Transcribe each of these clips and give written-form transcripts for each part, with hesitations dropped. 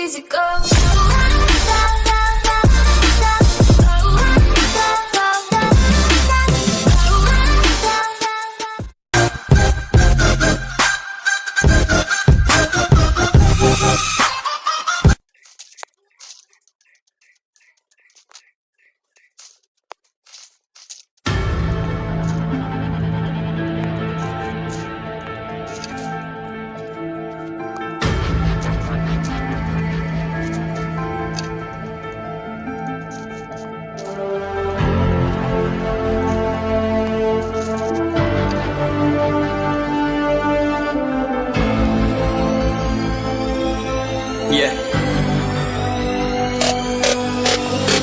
easy go.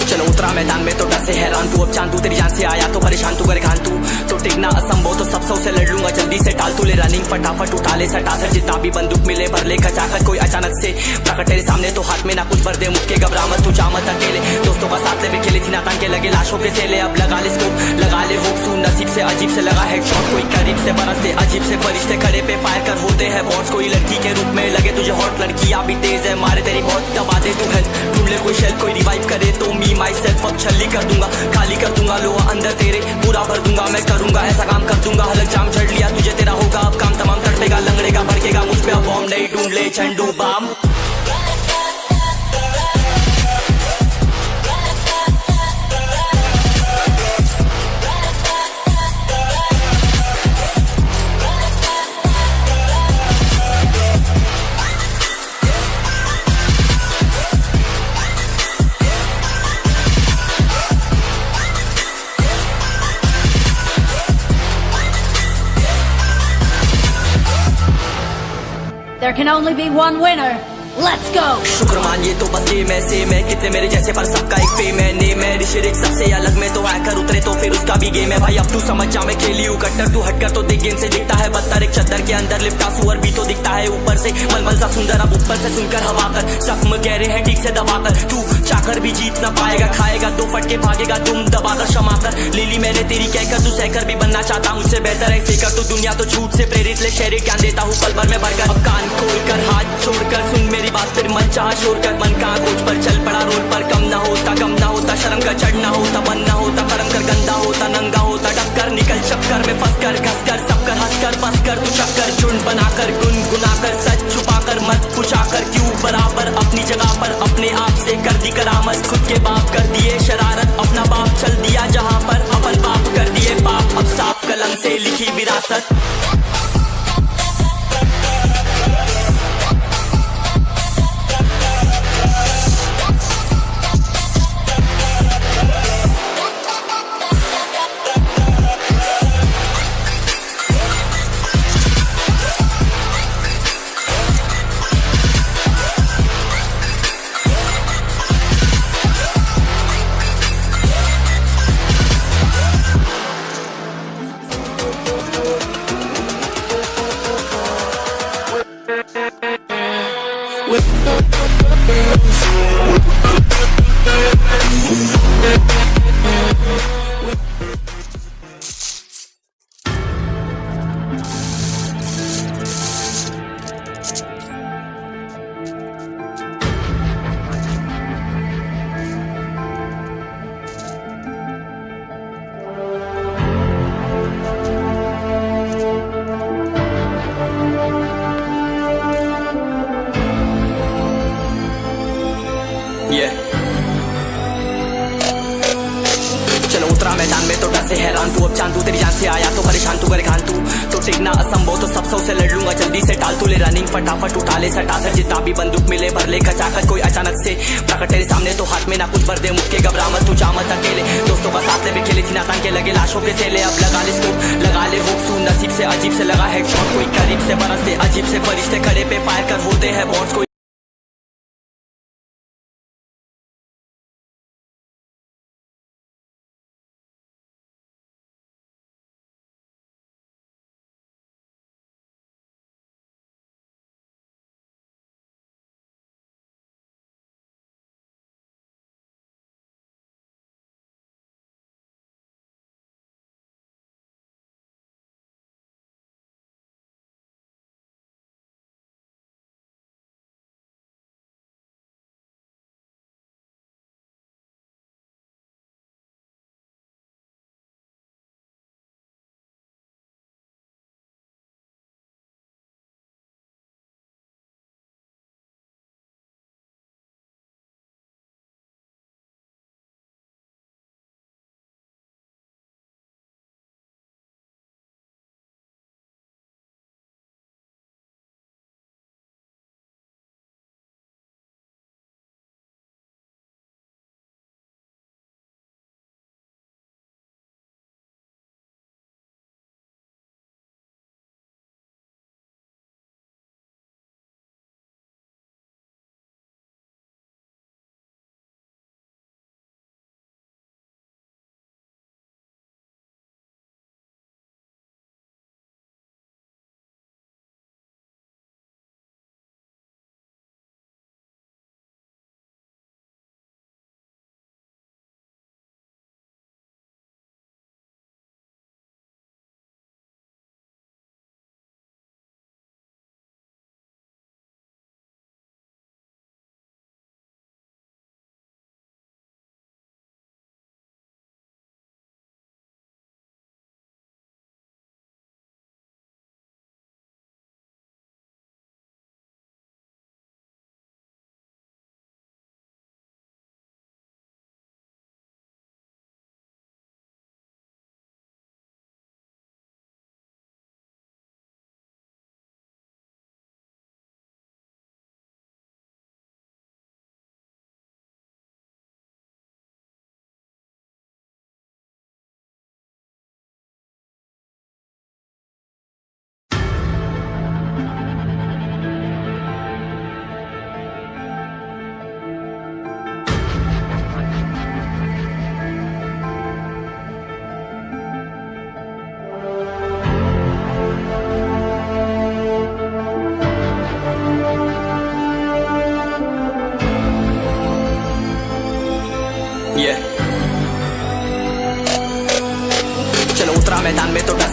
चलो उतरा मैदान में तो डर से हैरान तू, अब चांद तू तेरी जान से आया तो परेशान तू, करे खान तू तो टिकना असंभव, तो सब सौ से लड़ लूंगा जल्दी से टाल तू, ले रनिंग फटाफट उठा ले सटा सर, जितना भी बंदूक मिले भर ले खचाखच, कोई अचानक से प्रकट तेरे सामने तो हाथ में ना कुछ भर दे, मुक्के घबरा मत तू जा मत अकेले, दोस्तों का साथ ले खेले सीना तान के लगे लाशों के सेले, अब लगा ले स्कोप लगा ले होप सू, नसीब से अजीब से लगा हेडशॉट, कोई करीब से बरसते अजीब से फरिश्ते खड़े पे फायर कर होते हैं बॉट्स, कोई लड़की के रूप में लगे तुझे हॉट, लड़कियां भी तेज है मारे तेरी बहुत दबा दे तू हेल्थ, ढूंढ ले कोई शेल कोई रिवाइव करे तो मी माई सेल्फ अब छल्ली कर दूंगा, खाली कर दूंगा लोहा अंदर तेरे पूरा भर दूंगा, मैं करूंगा ऐसा काम कर दूंगा, हलक जाम चढ़ लिया तुझे तेरा होगा अब काम तमाम, तड़पेगा लंगड़ेगा भड़केगा मुझ पे अब बॉम्ब नहीं, ढूंढ ले झंडू balm. There can only be one winner. Let's go. शुक्र मानिए तो बस गेम ऐसे मैं कितने मेरे जैसे पर सबका एक फेम है, नेम है ऋषिरिक सबसे अलग में तो हैकर उतरे तो फिर उसका भी गेम है भाई, अब तू समझ जा मैं खेली हूँ कट्टर, तू हटकर तो देख गेम से दिखता है बदतर, एक चद्दर के अंदर लिपटा सुअर भी तो दिखता है ऊपर से मलमल सा सुंदर, अब ऊपर से सुनकर हवा कर जख्म कह रहे हैं ठीक से दबाकर, तू चाकर भी जीत ना पाएगा, खाएगा दो फटके भागेगा तुम दबाकर क्षमा कर, ले ली मैंने तेरी कहकर तू सहकर भी बनना चाहता मुझसे बेहतर है फेकर, तो दुनिया तो झूठ से प्रेरित ले शहरी ज्ञान देता हूँ पल भर में भरकर, अब कान खोल कर हाथ छोड़कर सुन मेरी बात, फिर मन छोड़ कर मन का खोज पर चल पड़ा रोल पर, कम ना होता शर्म का चढ़ना होता, बन ना होता करम कर गंदा होता, नंगा होता डक्कर निकल चक्कर में फंस कर घस कर सब कर हंस कर बस कर तू चक्कर झुंड बनाकर गुनगुनाकर सच छुपाकर मत पूछाकर क्यों बराबर अपनी जगह पर, अपने आप से कर दी करामत, खुद के बाप कर दिए शरारत, अपना बाप चल दिया जहाँ पर अपन बाप कर दिए बाप, अब साफ कलम से लिखी विरासत। चलो उतरा मैदान में तो डर से हैरान तू, अब चांद तू तेरी जान से आया तो परेशान तू, करे खान तू तो टिकना असंभव, तो सब सौ से लड़ लूंगा जल्दी से टाल तू, ले रनिंग फटाफट उठा ले सटा सर, जितना भी बंदूक मिले भर ले खचाखच, कोई अचानक से प्रकट तेरे सामने तो हाथ में ना कुछ भर दे, मुक्के घबरा मत तू जा मत अकेले, दोस्तों का साथ ले खेले सीना तान के लगे लाशों के सेले, अब लगा ले स्कोप लगा ले होप सू, नसीब से अजीब से लगा हेडशॉट, कोई करीब से बरसते अजीब से फरिश्ते खड़े पे फायर कर होते हैं बॉट्स, कोई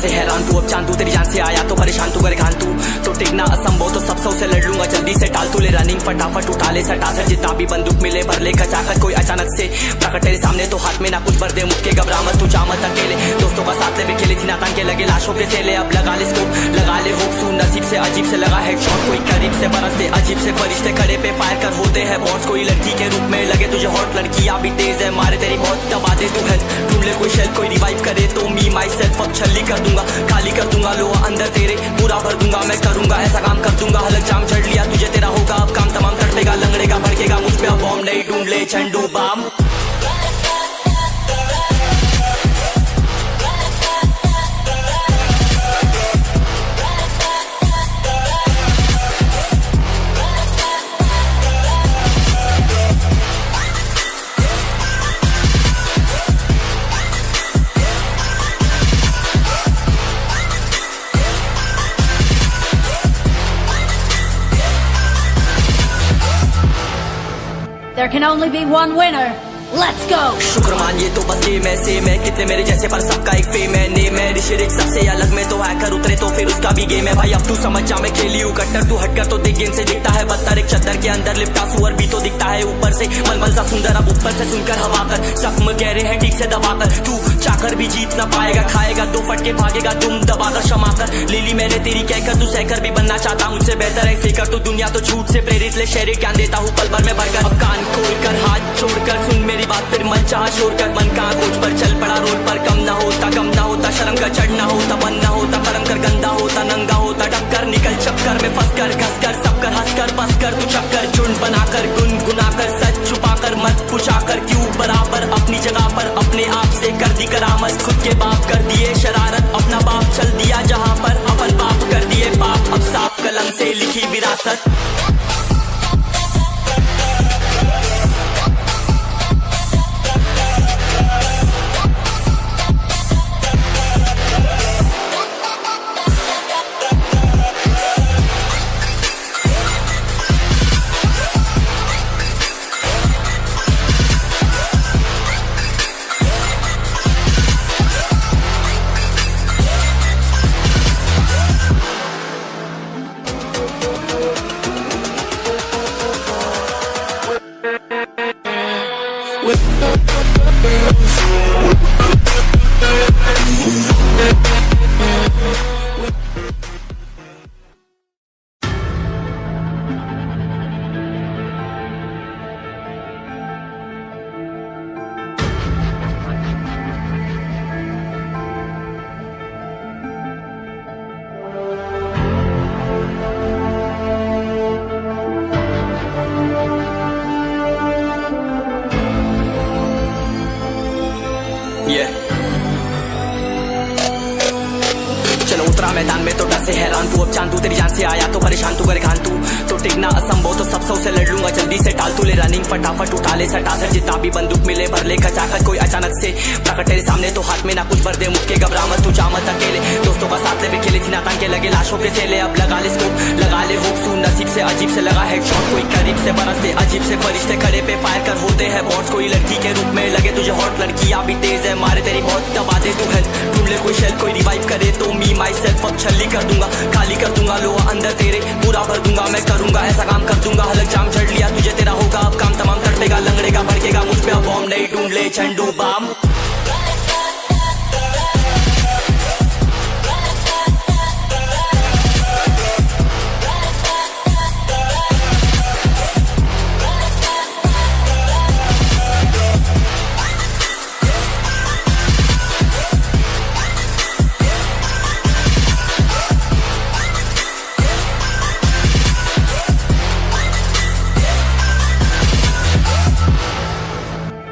से हैरान तू, अब चांदू तेरी जान से आया तो परेशान तू करे घान तू तो टिकना असंभव, तो सब सौ से लड़ लूंगा जल्दी से टाल तू ले रनिंग फटाफट उठा ले सटा सर जितना भी बंदूक मिले भर ले खचाकर कोई अचानक से प्रकट तेरे सामने तो हाथ में ना कुछ भर दे मुक्के घबरा मत तू जा मत अकेले दोस्तों का साथ ले खेले थी नातान के लगे लाशों के सेले अब लगा ले स्कोप लगा ले होप सू नसीब से अजीब से लगा हेडशॉट कोई करीब से बरसते अजीब से फरिश्ते खड़े पे फायर कर होते हैं बॉस कोई लड़की के रूप में लगे तुझे हॉट लड़कियां भी तेज है मारे तेरी बहुत दबा दे तू हेल्थ ढूंढ ले कोई शेल कोई रिवाइव करे तो मी माई सेल्फ अब छल्ली कर दूंगा खाली कर दूंगा लो अंदर तेरे पूरा भर दूंगा मैं करूंगा ऐसा काम कर दूंगा हलक जाम चढ़ लिया तुझे तेरा होगा अब काम तमाम तड़पेगा लंगड़ेगा भड़केगा मुझ पे अब बॉम्ब नहीं ढूंढ ले झंडू balm There can only be one winner. Let's go! शुक्र मानिए तो बस गेम ऐसे मैं कितने मेरे जैसे पर सबका एक फेम है नेम है ऋषिरिक सबसे अलग में तो हैकर उतरे तो फिर उसका भी गेम है भाई अब तू समझ जा मैं खेली हूँ कट्टर तू हटकर तो देख गेम से दिखता है बदतर एक चद्दर के अंदर लिपटा सुअर भी तो दिखता है ऊपर से मलमल सा सुंदर अब ऊपर से सुनकर हवा कर जख्म गहरे हैं ठीक से दबाकर तू चाकर भी जीत ना पाएगा खाएगा दो फटके भागेगा तुम दबाकर क्षमा कर लीली मैंने तेरी कहकर तू सहकर भी बनना चाहता मुझसे बेहतर है फेकर तो दुनिया तो झूठ से प्रेरित ले शहरी ज्ञान देता हूँ पल भर में भरकर अब कान खोलकर हाथ छोड़कर सुन मेरी बात फिर मन चाह शोर कर मन कहाँ खोज पर चल पड़ा रोड पर कम ना होता शर्म का चढ़ना होता बन ना होता कर्म कर गंदा होता नंगा होता टक्कर निकल चक्कर में फंस कर घस कर सब कर हंस कर बस कर तू चक्कर झुंड बनाकर गुनगुनाकर सच छुपाकर मत पुछाकर क्यों बराबर अपनी जगह पर अपने आप से कर दी करामत खुद के बाप कर दिए शरारत अपना बाप चल दिया जहाँ पर अपन बाप कर दिए पाप अब साफ कलम से लिखी विरासत चलो उतरा मैदान में तो डर से हैरान तू अब चांदू तेरी जान से आया तो परेशान तू करे घान तू तो टिकना असंभव तो सब सौ से लड़ लूंगा जल्दी से टाल तू ले रनिंग फटाफट उठा ले सटा सर जितना भी बंदूक मिले भर ले खचाकर कोई अचानक से प्रकट तेरे सामने तो हाथ में ना कुछ भर दे मुक्के घबरा मत तू जा मत अकेले दोस्तों का साथ ले खेले थी नातान के लगे लाशों के सेले अब लगा ले स्कोप लगा ले होप सू नसीब से अजीब से लगा हेडशॉट कोई करीब से बरसते अजीब से फरिश्ते खड़े पे फायर कर होते हैं बॉस कोई लड़की के रूप में लगे तुझे हॉट लड़कियां भी तेज है मारे तेरी बहुत दबा दे तू हेल्थ ढूंढ ले कोई शेल कोई रिवाइव करे तो मी माई सेल्फ अब छल्ली कर दूंगा खाली कर दूंगा लो अंदर तेरे पूरा भर दूंगा मैं करूंगा ऐसा काम कर दूंगा हलक जाम चढ़ लिया तुझे तेरा होगा अब काम तमाम तड़पेगा लंगड़ेगा भड़केगा मुझ पे अब बॉम्ब नहीं ढूंढ ले झंडू balm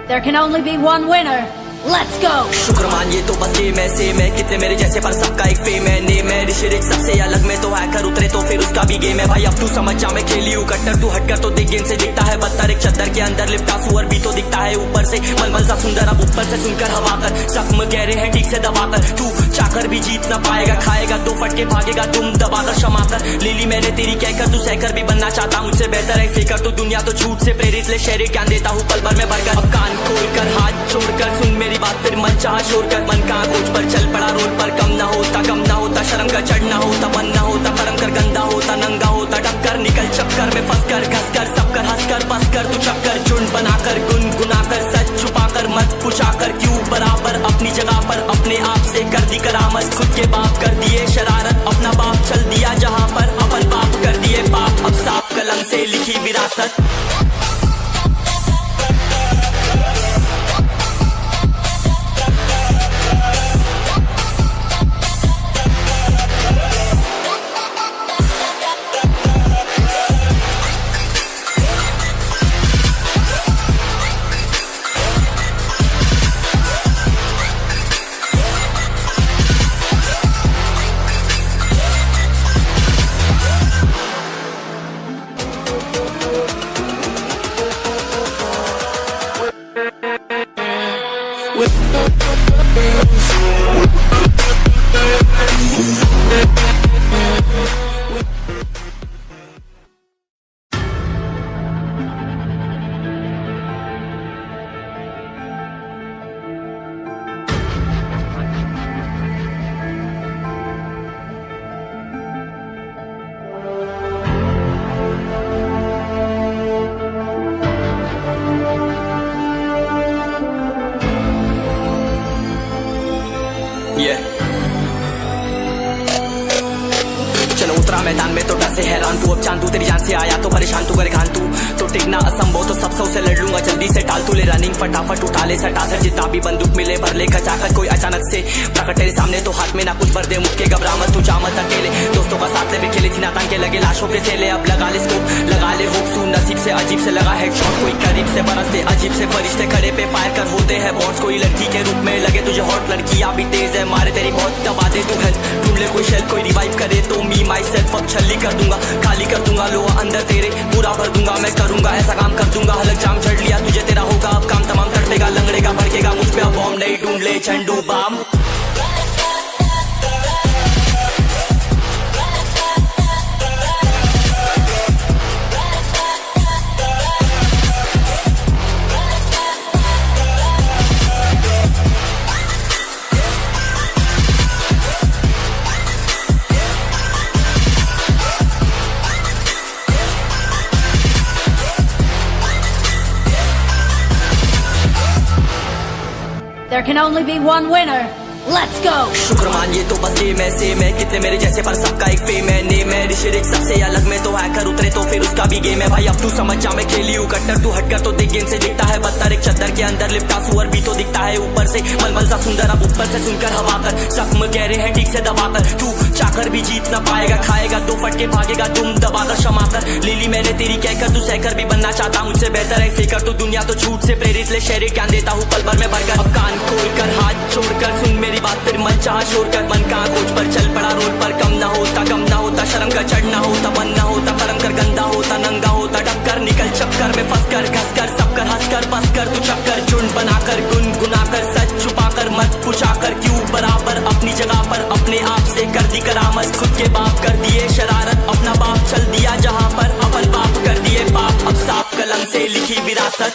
There can only be one winner. Let's go! शुक्र मानिए तो बस गेम ऐसे मैं कितने मेरे जैसे पर सबका एक फेम है नेम है ऋषिरिक सबसे अलग में तो हैकर उतरे तो फिर उसका भी गेम है भाई अब तू समझ जा मैं खेली हूँ कट्टर तू हटकर तो देख गेम से दिखता है बदतर एक चद्दर के अंदर लिपटा सुअर भी तो दिखता है ऊपर से मलमल सा सुंदर अब ऊपर से सुनकर हवा कर जख्म गहरे हैं ठीक से दबाकर तू चाकर भी जीत ना पाएगा खाएगा दो फटके भागेगा तुम दबाकर क्षमा कर लीली मैंने तेरी कहकर तू सहकर भी बनना चाहता मुझसे बेहतर है फेकर तो दुनिया तो झूठ से प्रेरित ले शहरी ज्ञान देता हूँ पल भर में भरकर अब कान खोलकर हाथ छोड़कर सुन मेरी बात फिर मन चाह शोर कर, मन का खोज पर चल पड़ा रोड पर। कम ना होता शर्म का चढ़ना होता, मन ना होता कर्म कर, गंदा होता नंगा होता टक्कर, निकल चक्कर में फंस कर, घस कर सब कर, हंस कर बस कर तू चक्कर, झुंड बनाकर गुनगुना कर, सच छुपा कर मत पूछा कर, क्यों बराबर अपनी जगह पर अपने आप से कर दी करामत, खुद के बाप कर दिए शरारत, अपना बाप चल दिया जहाँ पर, अपन बाप कर दिए बाप, अब साफ कलम से लिखी विरासत। चलो उतरा मैदान में तो डर से हैरान तू, अब चांद तू तेरी जान से आया तो परेशान तू करे घान तू, तो टिकना असंभव तो सबसे उसे लड़ लूंगा जल्दी से, टाल तू ले रनिंग फटाफट उठा ले सटासट, जितना भी बंदूक मिले भर ले खचाखच, कोई अचानक से प्रकट तेरे सामने तो हाथ में ना कुछ भर दे, मुक्के घबरा मत तू जा मत अकेले, दोस्तों का साथ ले भी खेले थी नातान के लगे लाशों के सेले, अब लगा ले स्कोप लगा ले होप सू नसीब से अजीब से लगा हेडशॉट, कोई करीब से बरसते अजीब से फरिश्ते खड़े पे फायर कर होते हैं बॉस, कोई लड़की के रूप में लगे तुझे हॉट, लड़कियां भी तेज है मारे तेरी बहुत दबा दे तू हेल्थ, ढूंढ ले कोई शेल कोई रिवाइव करे तो मी माई सेल्फ अब छल्ली कर दूंगा, खाली कर दूंगा लो अंदर तेरे पूरा भर दूंगा, मैं करूंगा ऐसा काम कर दूंगा, हलक जाम चढ़ लिया तुझे तेरा होगा अब काम तमाम, तड़पेगा लंगड़ेगा भड़केगा मुझ पे अब बॉम्ब नहीं, ढूंढ ले झंडू balm. There can only be one winner. Let's go. शुक्र मानिए तो बस ये मैं सेम है, कितने मेरे जैसे पर सबका एक फेम है, नेम है ऋषिरिक सबसे अलग में तो हैकर उतरे तो फिर उसका भी गेम है, भाई अब तू समझ जा मैं खेली हूँ कट्टर, तू हटकर तो देख गेम से दिखता है बदतर, एक चद्दर के अंदर लिपटा सुअर भी तो दिखता है ऊपर से मलमल सा सुंदर, अब ऊपर से सुनकर हवा कर जख्म गहरे हैं ठीक से दबाकर, तू चाकर भी जीत ना पाएगा, खाएगा दो फटके भागेगा तुम दबाकर क्षमा कर, ले ली मैंने तेरी कहकर तू सहकर भी बनना चाहता मुझसे बेहतर है फेकर, तू दुनिया तो झूठ से प्रेरित ले शहर ज्ञान देता हूँ पल भर में भरकर, अब कान खोल कर हाथ छोड़कर सुन मेरी बात फिर मन चाह शोर कर, मन का खोज पर चल पड़ा रोड पर, कम ना होता शर्म का चढ़ना होता, मन ना होता कर्म कर, गंदा होता नंगा होता टक्कर, निकल चक्कर में फंस कर, घस कर सब कर, हंस कर बस कर तू चक्कर, झुंड बनाकर गुनगुना कर, सच छुपा कर मत पूछा कर, क्यों बराबर अपनी जगह पर अपने आप से कर दी करामत, खुद के बाप कर दिए शरारत, अपना बाप चल दिया जहाँ पर, अपन बाप कर दिए बाप, अब साफ कलम से लिखी विरासत।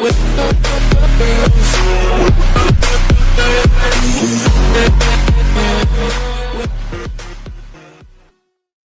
with